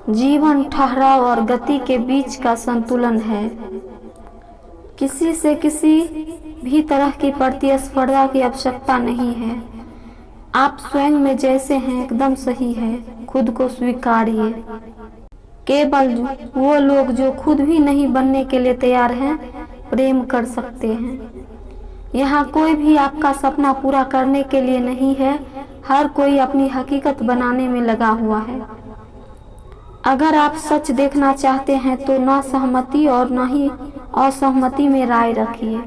जीवन ठहराव और गति के बीच का संतुलन है। किसी से किसी भी तरह की प्रतिस्पर्धा की आवश्यकता नहीं है। आप स्वयं में जैसे हैं एकदम सही है, खुद को स्वीकारिए। केवल वो लोग जो खुद भी नहीं बनने के लिए तैयार हैं, प्रेम कर सकते हैं। यहाँ कोई भी आपका सपना पूरा करने के लिए नहीं है, हर कोई अपनी हकीकत बनाने में लगा हुआ है। अगर आप सच देखना चाहते हैं तो ना सहमति और ना ही असहमति में राय रखिए।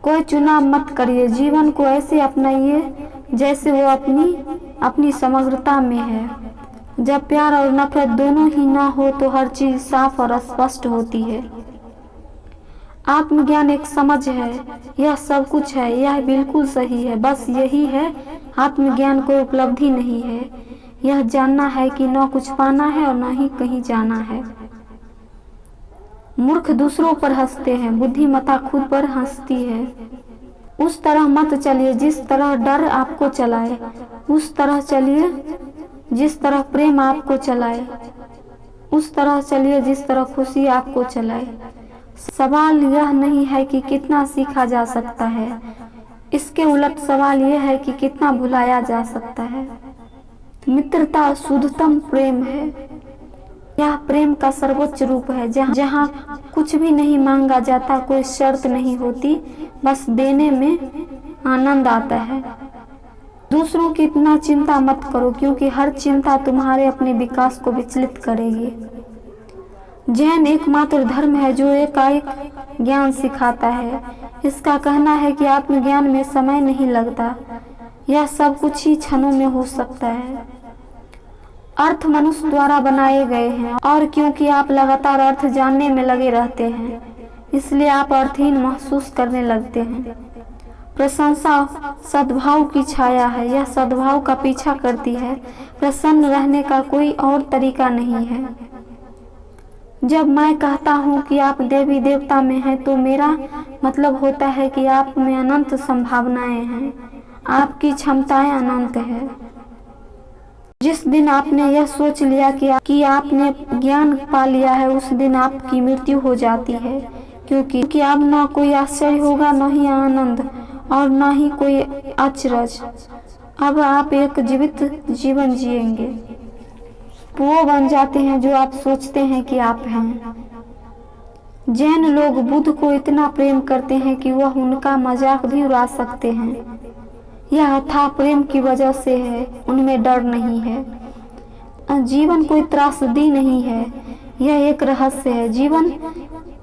कोई चुनाव मत करिए, जीवन को ऐसे अपनाइए जैसे वो अपनी समग्रता में है। जब प्यार और नफरत दोनों ही ना हो तो हर चीज साफ और स्पष्ट होती है। आत्मज्ञान एक समझ है, यह सब कुछ है, यह बिल्कुल सही है, बस यही है। आत्मज्ञान कोई उपलब्धि नहीं है, यह जानना है कि न कुछ पाना है और न ही कहीं जाना है। मूर्ख दूसरों पर हंसते हैं, बुद्धिमता खुद पर हंसती है। उस तरह मत चलिए जिस तरह डर आपको चलाए, उस तरह चलिए जिस तरह प्रेम आपको चलाए, उस तरह चलिए जिस तरह खुशी आपको चलाए। सवाल यह नहीं है कि कितना सीखा जा सकता है, इसके उलट सवाल यह है कि कितना भुलाया जा सकता है। मित्रता शुद्धतम प्रेम है। यह प्रेम का सर्वोच्च रूप है, जहाँ कुछ भी नहीं मांगा जाता, कोई शर्त नहीं होती, बस देने में आनंद आता है। दूसरों की इतना चिंता मत करो, क्योंकि हर चिंता तुम्हारे अपने विकास को विचलित करेगी। जैन एकमात्र धर्म है जो एकाएक ज्ञान सिखाता है। इसका कहना है कि आत्मज्ञान में समय नहीं लगता, यह सब कुछ ही क्षणों में हो सकता है। अर्थ मनुष्य द्वारा बनाए गए हैं, और क्योंकि आप लगातार अर्थ जानने में लगे रहते हैं, इसलिए आप अर्थहीन महसूस करने लगते हैं। प्रशंसा सद्भाव की छाया है, यह सद्भाव का पीछा करती है। प्रसन्न रहने का कोई और तरीका नहीं है। जब मैं कहता हूँ कि आप देवी देवता में हैं, तो मेरा मतलब होता है कि आप में अनंत संभावनाएं हैं, आपकी क्षमताएं अनंत है। जिस दिन आपने यह सोच लिया कि आपने ज्ञान पा लिया है, उस दिन आपकी मृत्यु हो जाती है, क्योंकि अब न कोई आश्चर्य होगा, न ही आनंद और न ही कोई अचरज। अब आप एक जीवित जीवन जिएंगे, वो बन जाते हैं जो आप सोचते हैं कि आप हैं। जैन लोग बुद्ध को इतना प्रेम करते हैं कि वह उनका मजाक भी उड़ा सकते हैं। यह अथाह प्रेम की वजह से है, उनमें डर नहीं है। जीवन कोई त्रासदी नहीं है, यह एक रहस्य है।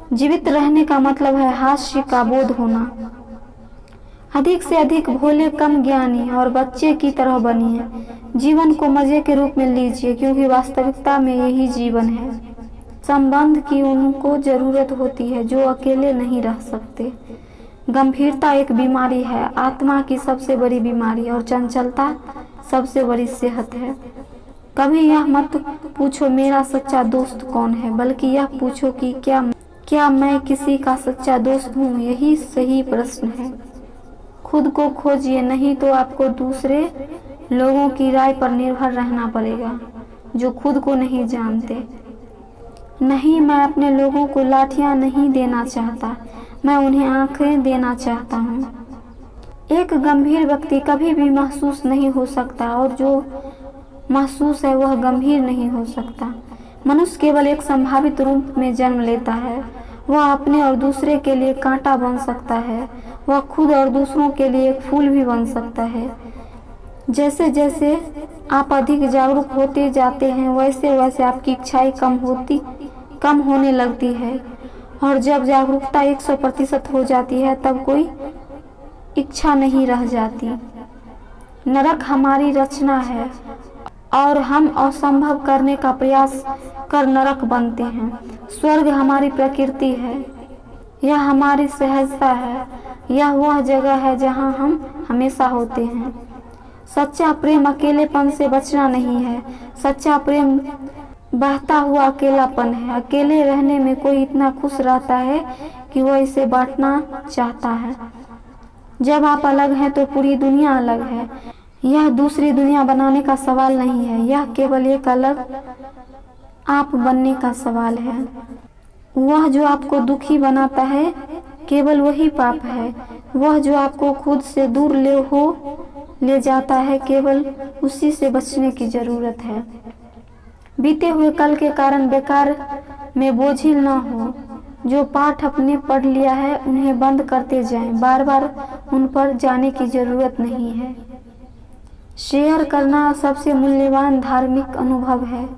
जीवित रहने का मतलब है हास्य का बोध होना। अधिक से अधिक भोले, कम ज्ञानी और बच्चे की तरह बनिए। जीवन को मजे के रूप में लीजिए, क्योंकि वास्तविकता में यही जीवन है। संबंध की उनको जरूरत होती है जो अकेले नहीं रह सकते। गंभीरता एक बीमारी है, आत्मा की सबसे बड़ी बीमारी, और चंचलता सबसे बड़ी सेहत है। कभी यह मत पूछो मेरा सच्चा दोस्त कौन है, बल्कि यह पूछो कि क्या मैं किसी का सच्चा दोस्त हूँ। यही सही प्रश्न है। खुद को खोजिए, नहीं तो आपको दूसरे लोगों की राय पर निर्भर रहना पड़ेगा जो खुद को नहीं जानते। नहीं, मैं अपने लोगों को लाठियां नहीं देना चाहता, मैं उन्हें आंखें देना चाहता हूँ। एक गंभीर व्यक्ति कभी भी महसूस नहीं हो सकता, और जो महसूस है वह गंभीर नहीं हो सकता। मनुष्य केवल एक संभावित रूप में जन्म लेता है। वह अपने और दूसरे के लिए कांटा बन सकता है, वह खुद और दूसरों के लिए एक फूल भी बन सकता है। जैसे जैसे आप अधिक जागरूक होते जाते हैं, वैसे वैसे आपकी इच्छाएं कम होने लगती है, और जब जागरूकता 100% हो जाती है, तब कोई इच्छा नहीं रह जाती। नरक हमारी रचना है, और हम असंभव करने का प्रयास कर नरक बनते हैं। स्वर्ग हमारी प्रकृति है, यह हमारी सहजता है, यह वह जगह है जहाँ हम हमेशा होते हैं। सच्चा प्रेम अकेलेपन से बचना नहीं है, सच्चा प्रेम बहता हुआ अकेलापन है। अकेले रहने में कोई इतना खुश रहता है कि वह इसे बांटना चाहता है। जब आप अलग हैं तो पूरी दुनिया अलग है। यह दूसरी दुनिया बनाने का सवाल नहीं है, यह केवल एक अलग आप बनने का सवाल है। वह जो आपको दुखी बनाता है केवल वही पाप है। वह जो आपको खुद से दूर ले जाता है केवल उसी से बचने की जरूरत है। बीते हुए कल के कारण बेकार में बोझिल न हो। जो पाठ अपने पढ़ लिया है उन्हें बंद करते जाएं। बार बार उन पर जाने की जरूरत नहीं है। शेयर करना सबसे मूल्यवान धार्मिक अनुभव है।